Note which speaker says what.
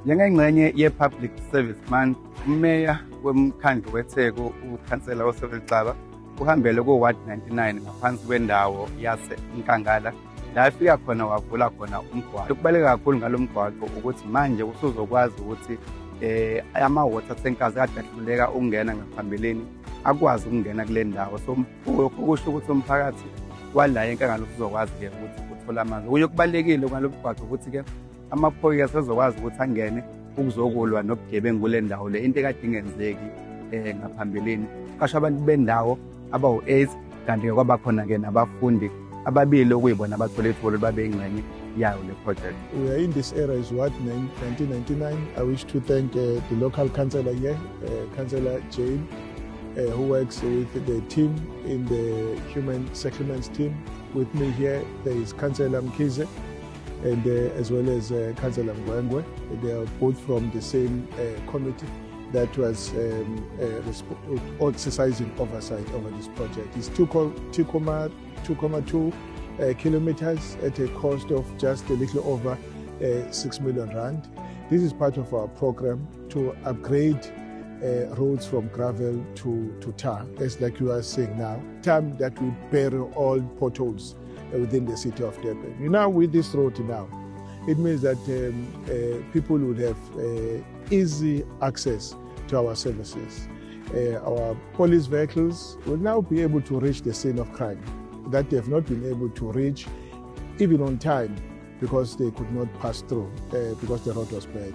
Speaker 1: Njengengxenye ye-Public Service Month, uMeya womkhandlu weTheku, uKhansela Cyril Xaba, uhambele ku-Ward 99 ngaphansi kwendawo yase-eNkangala, la afika khona wavula khona umgwaqo. Okubaluleke kakhulu ngalo mgwaqo ukuthi manje usuzokwazi ukuthi ama-water tankers kade ahluleka ukungena ngaphambilini akwazi ukungena kule ndawo. So kusho ukuthi umphakathi wala eNkangala usuzokwazi-ke ukuthi uthole amanzi. Okunye okubalulekile ngalo mgwaqo ukuthi-ke amaphoyisa sezokwazi ukuthi angene ukuzokulwa nobugebengu kule ndawo le, into ekade ingenzeki ngaphambilini. Qasha abantu bendawo abawu-8 kanti-ke kwaba khona-ke nabafundi ababili okuyibona abathole ithuba babe ingxenye yayo le project.
Speaker 2: We are in this area is what 1999. I wish to thank the local councillor here, Councillor Jane, who works with the team in the human settlements team. With me here, there is Councillor Mkhize and as well as Councillor Mgwengwe. They are both from the same committee that was exercising oversight over this project. It's 2.2 kilometers at a cost of just a little over 6 million rand. This is part of our program to upgrade roads from gravel to tar, as like you are saying now. Time that we bury all potholes within the city of Durban. Now with this road now, it means that people will have easy access to our services. Our police vehicles will now be able to reach the scene of crime that they have not been able to reach even on time because they could not pass through because the road was bad.